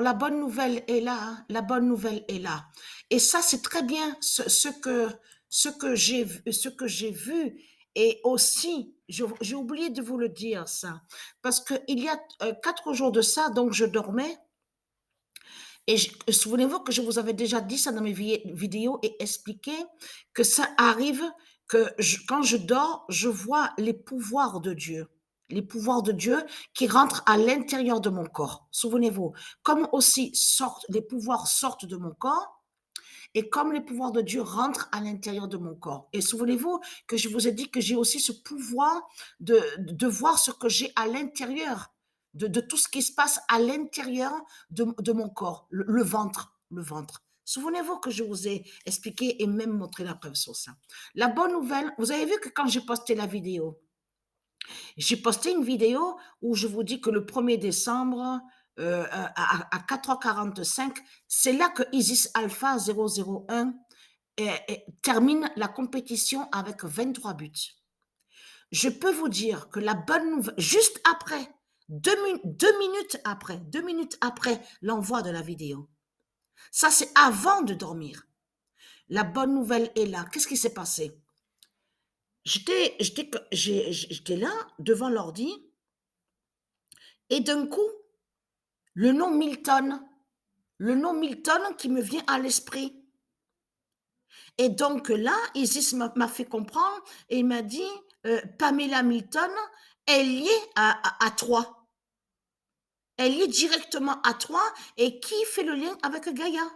La bonne nouvelle est là, hein, la bonne nouvelle est là. Et ça, c'est très bien ce que j'ai vu. Et aussi, j'ai oublié de vous le dire, ça. Parce que il y a 4 jours de ça, donc je dormais. Et souvenez-vous que je vous avais déjà dit ça dans mes vidéos et expliqué que ça arrive que quand je dors, je vois les pouvoirs de Dieu. Les pouvoirs de Dieu qui rentrent à l'intérieur de mon corps. Souvenez-vous, comme aussi les pouvoirs sortent de mon corps, et comme les pouvoirs de Dieu rentrent à l'intérieur de mon corps. Et souvenez-vous que je vous ai dit que j'ai aussi ce pouvoir de voir ce que j'ai à l'intérieur, de tout ce qui se passe à l'intérieur de mon corps, le ventre, le ventre. Souvenez-vous que je vous ai expliqué et même montré la preuve sur ça. La bonne nouvelle, vous avez vu que quand j'ai posté la vidéo, j'ai posté une vidéo où je vous dis que le 1er décembre, à 4h45, c'est là que Isis Alpha 001 termine la compétition avec 23 buts. Je peux vous dire que la bonne nouvelle, juste après, 2 minutes après l'envoi de la vidéo, ça c'est avant de dormir. La bonne nouvelle est là. Qu'est-ce qui s'est passé? J'étais là devant l'ordi et d'un coup, le nom Milton, le nom Milton qui me vient à l'esprit. Et donc là, Isis m'a fait comprendre et il m'a dit, Pamela Milton est liée à toi. Elle est liée directement à toi et qui fait le lien avec Gaïa.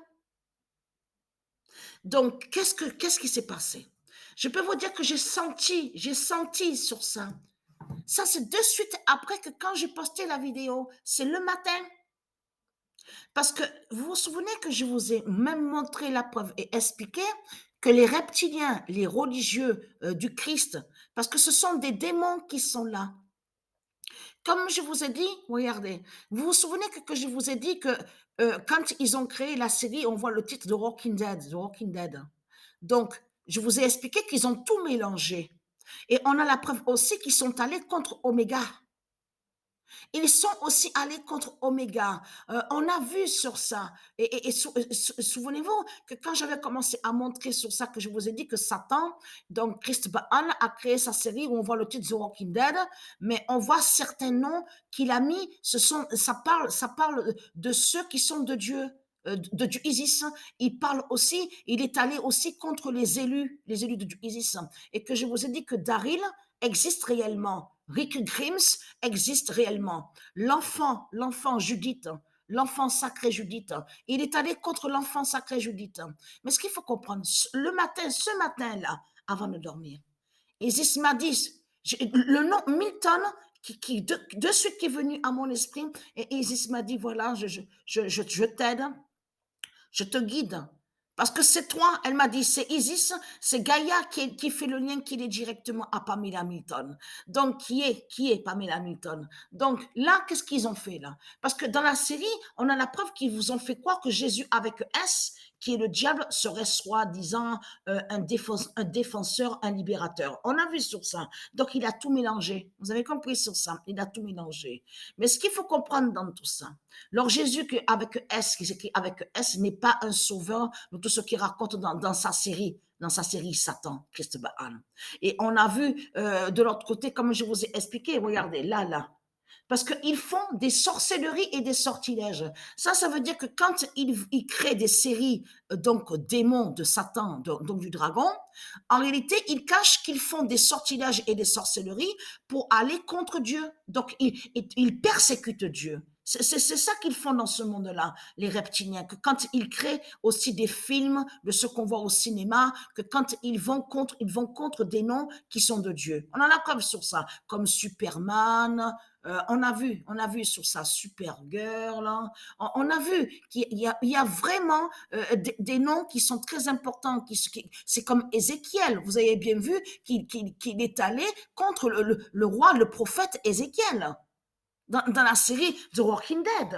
Donc, qu'est-ce qui s'est passé? Je peux vous dire que j'ai senti sur ça. Ça, c'est de suite après que quand j'ai posté la vidéo, c'est le matin. Parce que vous vous souvenez que je vous ai même montré la preuve et expliqué que les reptiliens, les religieux du Christ, parce que ce sont des démons qui sont là. Comme je vous ai dit, regardez, vous vous souvenez que je vous ai dit que quand ils ont créé la série, on voit le titre de Walking Dead, The Walking Dead. Donc, je vous ai expliqué qu'ils ont tout mélangé. Et on a la preuve aussi qu'ils sont allés contre Omega. Ils sont aussi allés contre Oméga. On a vu sur ça. Et souvenez-vous que quand j'avais commencé à montrer sur ça, que je vous ai dit que Satan, donc Christ Baal, a créé sa série où on voit le titre The Walking Dead, mais on voit certains noms qu'il a mis. Ça parle de ceux qui sont de Dieu. De Dieu Isis, il est allé aussi contre les élus de Dieu Isis. Et que je vous ai dit que Daryl existe réellement. Rick Grimes existe réellement. L'enfant Judith, l'enfant sacré Judith, il est allé contre l'enfant sacré Judith. Mais ce qu'il faut comprendre, ce matin-là, avant de dormir, Isis m'a dit, le nom Milton, qui de suite qui est venu à mon esprit, et Isis m'a dit, voilà, je t'aide, je te guide. Parce que c'est toi, elle m'a dit, c'est Isis, c'est Gaïa qui fait le lien qui est directement à Pamela Milton. Donc, qui est Pamela Milton? Donc, là, qu'est-ce qu'ils ont fait, là? Parce que dans la série, on a la preuve qu'ils vous ont fait croire que Jésus, avec S, qui est le diable, serait soi-disant un défenseur, un libérateur. On a vu sur ça. Donc, il a tout mélangé. Vous avez compris sur ça? Il a tout mélangé. Mais ce qu'il faut comprendre dans tout ça, alors Jésus avec S, qui s'écrit avec S, n'est pas un sauveur de tout ce qu'il raconte dans sa série, Satan, Christ Baal. Et on a vu de l'autre côté, comme je vous ai expliqué, regardez, là, parce qu'ils font des sorcelleries et des sortilèges. Ça veut dire que quand ils créent des séries, donc démons de Satan, donc du dragon, en réalité, ils cachent qu'ils font des sortilèges et des sorcelleries pour aller contre Dieu. Donc, ils persécutent Dieu. C'est ça qu'ils font dans ce monde-là, les reptiliens, que quand ils créent aussi des films de ce qu'on voit au cinéma, que quand ils vont contre des noms qui sont de Dieu. On en a comme sur ça, comme Superman, on a vu sur ça Supergirl, hein. On a vu il y a vraiment des noms qui sont très importants. C'est comme Ézéchiel, vous avez bien vu qu'il est allé contre le roi, le prophète Ézéchiel dans la série The Walking Dead.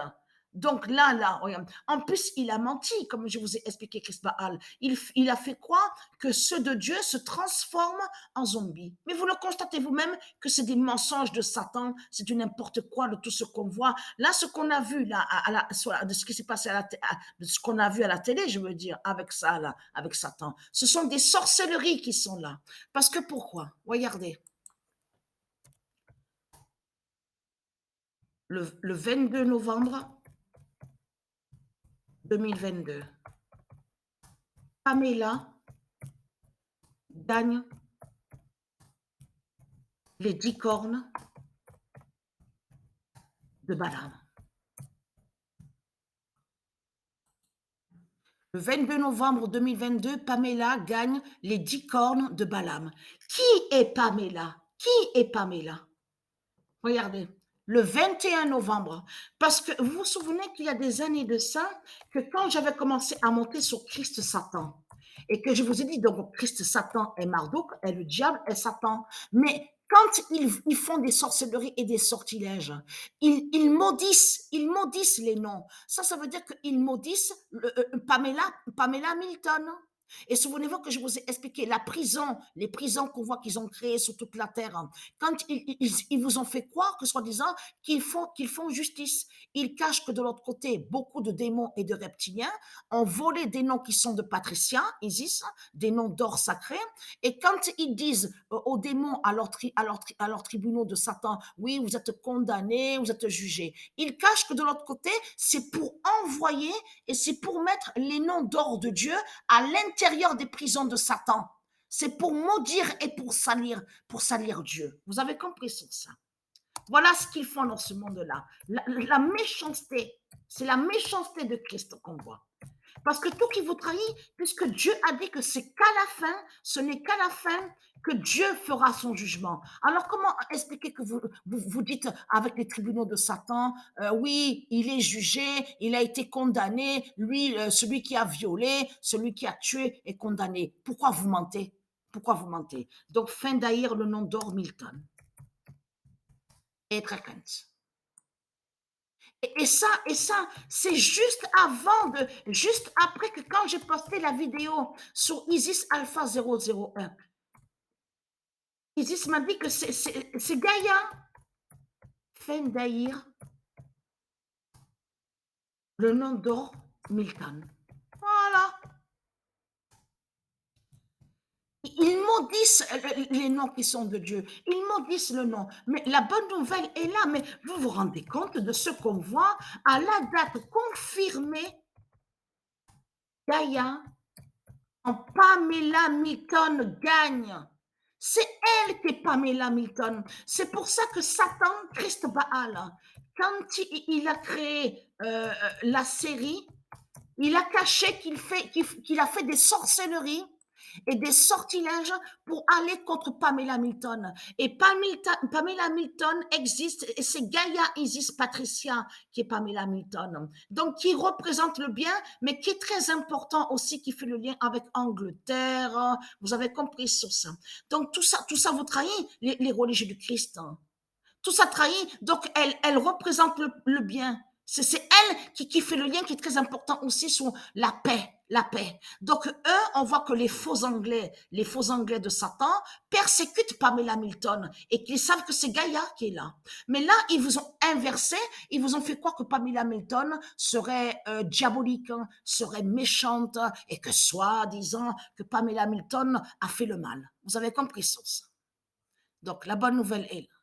Donc là, regarde. En plus, il a menti, comme je vous ai expliqué, Chris Baal. Il a fait croire que ceux de Dieu se transforment en zombies. Mais vous le constatez vous-même que c'est des mensonges de Satan, c'est du n'importe quoi de tout ce qu'on voit. Là, ce qu'on a vu, là, de ce qui s'est passé de ce qu'on a vu à la télé, je veux dire, avec ça, là, avec Satan, ce sont des sorcelleries qui sont là. Parce que pourquoi? Regardez. Le 22 novembre 2022, Pamela gagne les 10 cornes de Balaam. Le 22 novembre 2022, Pamela gagne les 10 cornes de Balaam. Qui est Pamela? Qui est Pamela? Regardez, le 21 novembre, parce que vous vous souvenez qu'il y a des années de ça, que quand j'avais commencé à monter sur Christ Satan, et que je vous ai dit, donc Christ Satan est Marduk, est le diable, est Satan, mais quand ils font des sorcelleries et des sortilèges, ils maudissent les noms. Ça veut dire qu'ils maudissent Pamela Milton. Et souvenez-vous que je vous ai expliqué la prison, les prisons qu'on voit qu'ils ont créées sur toute la terre. Quand ils vous ont fait croire que soi-disant qu'ils font justice, ils cachent que de l'autre côté, beaucoup de démons et de reptiliens ont volé des noms qui sont de patriciens, Isis, des noms d'or sacré. Et quand ils disent aux démons, à leurs tribunaux de Satan, oui, vous êtes condamnés, vous êtes jugés, ils cachent que de l'autre côté, c'est pour envoyer et c'est pour mettre les noms d'or de Dieu à l'intérieur des prisons de Satan. C'est pour maudire et pour salir Dieu. Vous avez compris sur ça? Voilà ce qu'ils font dans ce monde-là. La méchanceté, c'est la méchanceté de Christ qu'on voit. Parce que tout qui vous trahit, puisque Dieu a dit que c'est qu'à la fin, ce n'est qu'à la fin que Dieu fera son jugement. Alors comment expliquer que vous dites avec les tribunaux de Satan, oui, il est jugé, il a été condamné, lui, celui qui a violé, celui qui a tué est condamné. Pourquoi vous mentez? Pourquoi vous mentez? Donc, fin d'haïr le nom d'Or Milton. Et très crainte. Et ça, c'est juste après que quand j'ai posté la vidéo sur Isis Alpha 001, Isis m'a dit que c'est Gaïa, fin d'haïr le nom d'Or Milton. Voilà. Ils maudissent les noms qui sont de Dieu. Ils maudissent le nom. Mais la bonne nouvelle est là. Mais vous vous rendez compte de ce qu'on voit à la date confirmée? Gaïa, en Pamela Milton gagne. C'est elle qui est Pamela Milton. C'est pour ça que Satan, Christ Baal, quand il a créé la série, il a caché qu'il a fait des sorcelleries et des sortilèges pour aller contre Pamela Milton. Et Pamela Milton existe, et c'est Gaia Isis Patricia qui est Pamela Milton. Donc, qui représente le bien, mais qui est très important aussi, qui fait le lien avec Angleterre. Vous avez compris sur ça. Donc, tout ça vous trahit, les religieux du Christ. Tout ça trahit. Donc, elle représente le bien. C'est elle qui fait le lien qui est très important aussi sur la paix. La paix. Donc, eux, on voit que les faux Anglais de Satan persécutent Pamela Milton et qu'ils savent que c'est Gaïa qui est là. Mais là, ils vous ont inversé, ils vous ont fait croire que Pamela Milton serait diabolique, serait méchante et que soi-disant que Pamela Milton a fait le mal. Vous avez compris ça? Donc, la bonne nouvelle est là.